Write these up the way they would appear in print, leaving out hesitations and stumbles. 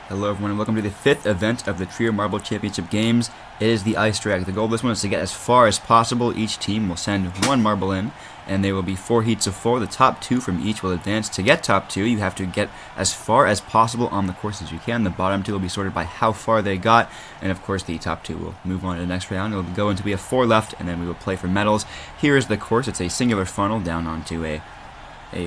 Hello everyone and welcome to the 5th event of the Trio Marble Championship Games. It is the Ice Drag. The goal of this one is to get as far as possible. Each team will send one marble in, and there will be 4 heats of 4. The top 2 from each will advance. To get top 2, you have to get as far as possible on the course as you can. The bottom 2 will be sorted by how far they got, and of course the top 2 will move on to the next round. It will go until we have 4 left, and then we will play for medals. Here is the course. It's a singular funnel down onto a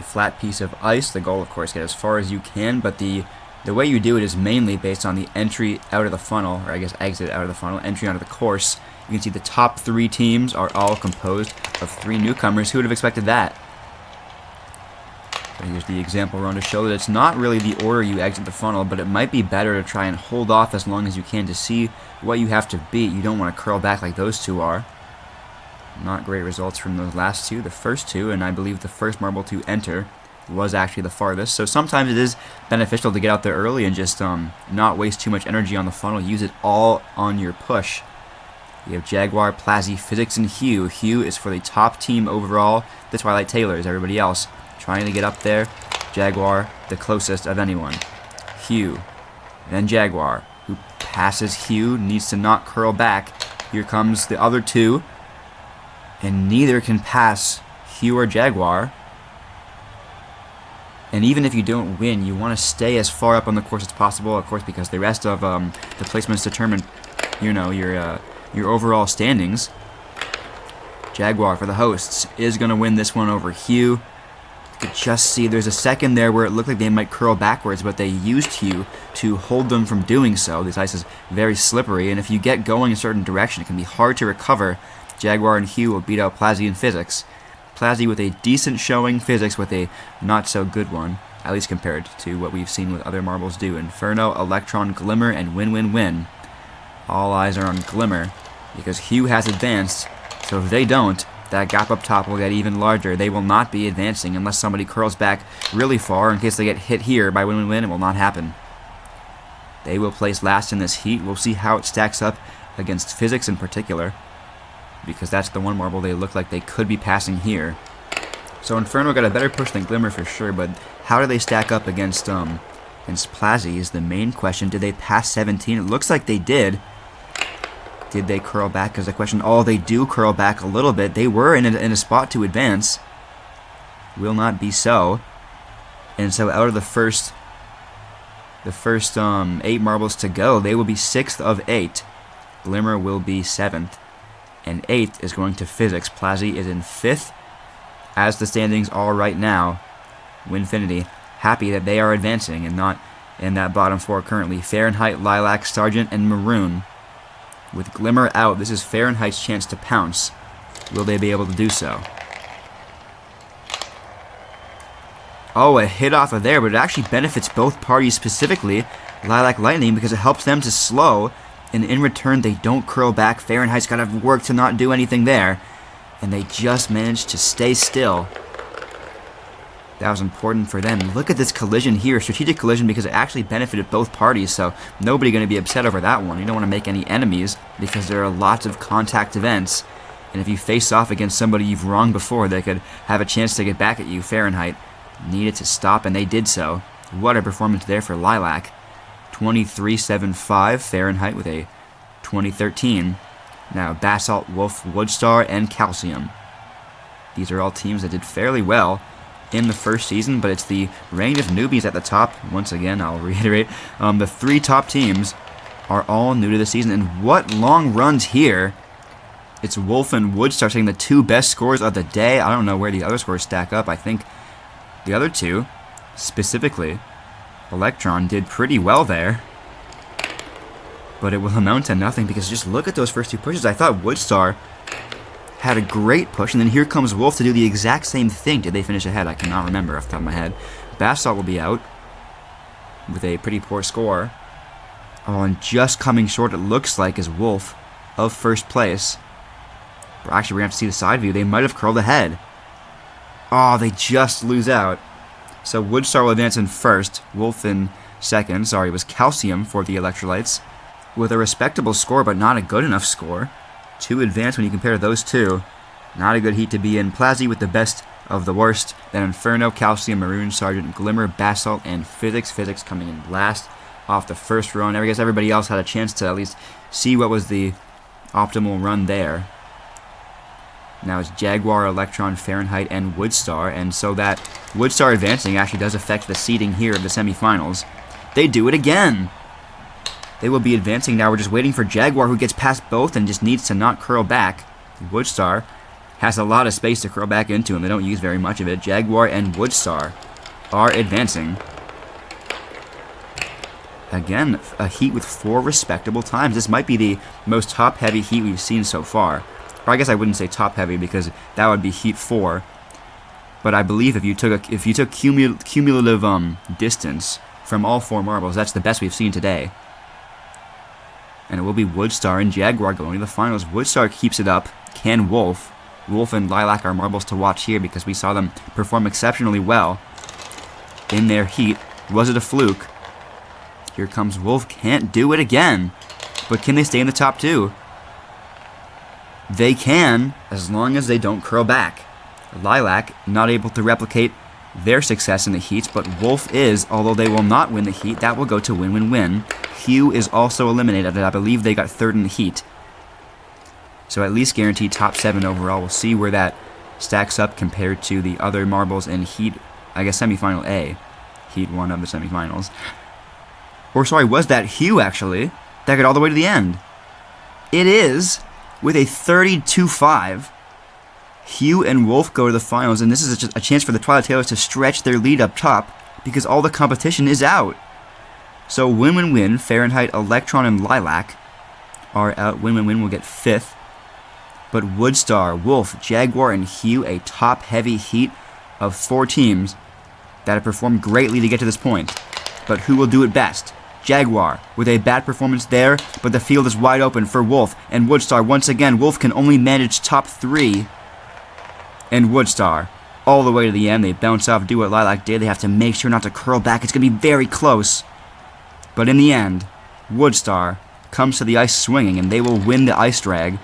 flat piece of ice. The goal, of course, get as far as you can, but the way you do it is mainly based on the entry out of the funnel, or I guess exit out of the funnel, entry onto the course. You can see the top 3 teams are all composed of 3 newcomers. Who would have expected that? So here's the example run to show that it's not really the order you exit the funnel, but it might be better to try and hold off as long as you can to see what you have to beat. You don't want to curl back like those 2 are. Not great results from those last 2. The first 2, and I believe the first marble to enter, was actually the farthest. So sometimes it is beneficial to get out there early and just not waste too much energy on the funnel. Use it all on your push. You have Jaguar, Plazzy, Physics, and Hugh. Hugh is for the top team overall. The Twilight Tailors, everybody else trying to get up there. Jaguar, the closest of anyone. Hugh, then Jaguar, who passes Hugh, needs to not curl back. Here comes the other 2, and neither can pass Hugh or Jaguar. And even if you don't win, you want to stay as far up on the course as possible, of course, because the rest of the placements determine, you know, your overall standings. Jaguar, for the hosts, is going to win this one over Hugh. You could just see there's a second there where it looked like they might curl backwards, but they used Hugh to hold them from doing so. This ice is very slippery, and if you get going a certain direction, it can be hard to recover. Jaguar and Hugh will beat out Plazzy in Physics. Plazzy with a decent showing, Physics with a not-so-good one, at least compared to what we've seen with other marbles do. Inferno, Electron, Glimmer, and Win-Win-Win. All eyes are on Glimmer, because Hugh has advanced, so if they don't, that gap up top will get even larger. They will not be advancing unless somebody curls back really far. In case they get hit here by Win-Win-Win, it will not happen. They will place last in this heat. We'll see how it stacks up against Physics in particular, because that's the one marble they look like they could be passing here. So Inferno got a better push than Glimmer for sure, but how do they stack up against Plazzy is the main question. Did they pass 17? It looks like they did. Did they curl back is the question. Oh, they do curl back a little bit. They were in a spot to advance. Will not be so. And so out of the first 8 marbles to go, they will be 6th of 8. Glimmer will be 7th. And 8th is going to Physics. Plazzy is in 5th, as the standings are right now. Winfinity, happy that they are advancing and not in that bottom 4 currently. Fahrenheit, Lilac, Sergeant, and Maroon. With Glimmer out, this is Fahrenheit's chance to pounce. Will they be able to do so? Oh, a hit off of there, but it actually benefits both parties, specifically Lilac Lightning, because it helps them to slow, and in return they don't curl back. Fahrenheit's got to work to not do anything there, and they just managed to stay still. That was important for them. Look at this collision here, strategic collision, because it actually benefited both parties, so nobody going to be upset over that one. You don't want to make any enemies, because there are lots of contact events, and if you face off against somebody you've wronged before, they could have a chance to get back at you. Fahrenheit needed to stop, and they did so. What a performance there for Lilac. 23.75, Fahrenheit with a 2013. Now Basalt, Wolf, Woodstar, and Calcium. These are all teams that did fairly well in the first season, but it's the reign of newbies at the top. Once again, I'll reiterate, the 3 top teams are all new to the season, and what long runs here. It's Wolf and Woodstar taking the 2 best scores of the day. I don't know where the other scores stack up. I think the other 2, specifically Electron, did pretty well there, but it will amount to nothing, because just look at those first 2 pushes. I thought Woodstar had a great push, and then here comes Wolf to do the exact same thing. Did they finish ahead? I cannot remember off the top of my head. Basalt will be out with a pretty poor score. Oh, and just coming short, it looks like, is Wolf of first place. But actually, we're going to have to see the side view. They might have curled ahead. Oh, they just lose out. So Woodstar will advance in first, Wolf in second. Sorry, it was Calcium for the Electrolytes, with a respectable score, but not a good enough score to advance when you compare those 2. Not a good heat to be in. Plazzy with the best of the worst. Then Inferno, Calcium, Maroon, Sergeant, Glimmer, Basalt, and Physics. Physics coming in last. off the first run. I guess everybody else had a chance to at least see what was the optimal run there. Now it's Jaguar, Electron, Fahrenheit, and Woodstar, and so that Woodstar advancing actually does affect the seeding here of the semifinals. They do it again! They will be advancing now. We're just waiting for Jaguar, who gets past both and just needs to not curl back. Woodstar has a lot of space to curl back into him. They don't use very much of it. Jaguar and Woodstar are advancing. Again, a heat with 4 respectable times. This might be the most top-heavy heat we've seen so far. Or I guess I wouldn't say top-heavy because that would be heat 4. But I believe if you took cumulative distance from all 4 marbles, that's the best we've seen today. And it will be Woodstar and Jaguar going to the finals. Woodstar keeps it up. Can Wolf? Wolf and Lilac are marbles to watch here because we saw them perform exceptionally well in their heat. Was it a fluke? Here comes Wolf. Can't do it again. But can they stay in the top 2? They can, as long as they don't curl back. Lilac not able to replicate their success in the heats, but Wolf is, although they will not win the heat. That will go to win-win-win. Hugh is also eliminated. I believe they got 3rd in the heat. So at least guaranteed top 7 overall. We'll see where that stacks up compared to the other marbles in heat, I guess semifinal A. Heat 1 of the semifinals. Or sorry, was that Hugh actually? That got all the way to the end. It is, with a 32-5. Hugh and Wolf go to the finals, and this is a chance for the Twilight Tailors to stretch their lead up top because all the competition is out. So win-win-win, Fahrenheit, Electron, and Lilac are out. Win-win-win will get 5th. But Woodstar, Wolf, Jaguar, and Hugh, a top-heavy heat of 4 teams that have performed greatly to get to this point. But who will do it best? Jaguar, with a bad performance there, but the field is wide open for Wolf and Woodstar. Once again, Wolf can only manage top 3. And Woodstar, all the way to the end. They bounce off, do what Lilac did. They have to make sure not to curl back. It's going to be very close. But in the end, Woodstar comes to the ice swinging, and they will win the ice drag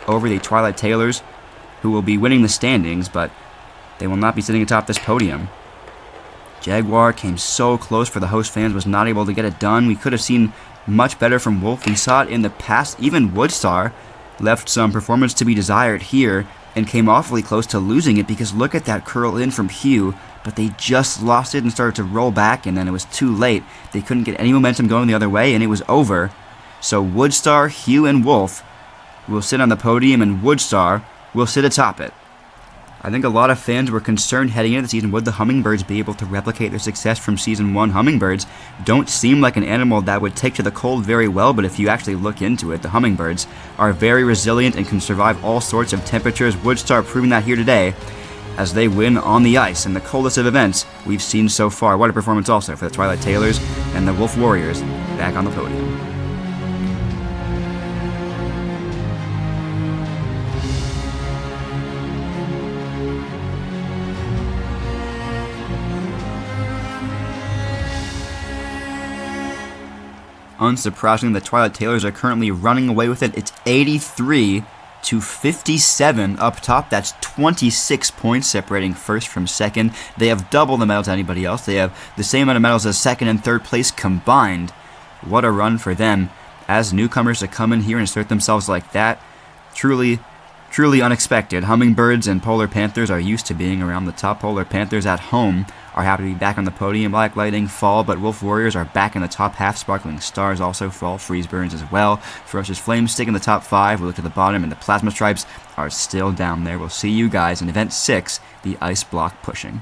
over the Twilight Tailors, who will be winning the standings, but they will not be sitting atop this podium. Jaguar came so close for the host fans, was not able to get it done. We could have seen much better from Wolf. We saw it in the past. Even Woodstar left some performance to be desired here and came awfully close to losing it because look at that curl in from Hugh, but they just lost it and started to roll back, and then it was too late. They couldn't get any momentum going the other way, and it was over. So Woodstar, Hugh, and Wolf will sit on the podium, and Woodstar will sit atop it. I think a lot of fans were concerned heading into the season, would the Hummingbirds be able to replicate their success from Season 1? Hummingbirds don't seem like an animal that would take to the cold very well, but if you actually look into it, the Hummingbirds are very resilient and can survive all sorts of temperatures. Woodstar proving that here today as they win on the ice in the coldest of events we've seen so far. What a performance also for the Twilight Tailors and the Wolf Warriors back on the podium. Unsurprisingly, the Twilight Tailors are currently running away with it. It's 83-57 up top. That's 26 points separating first from second. They have double the medals to anybody else. They have the same amount of medals as second and third place combined. What a run for them as newcomers to come in here and assert themselves like that. Truly unexpected. Hummingbirds and Polar Panthers are used to being around the top. Polar Panthers at home are happy to be back on the podium. Black Lightning fall, but Wolf Warriors are back in the top half. Sparkling Stars also fall. Freeze Burns as well. Ferocious Flames stick in the top 5. We look at the bottom, and the Plasma Stripes are still down there. We'll see you guys in Event 6, the Ice Block Pushing.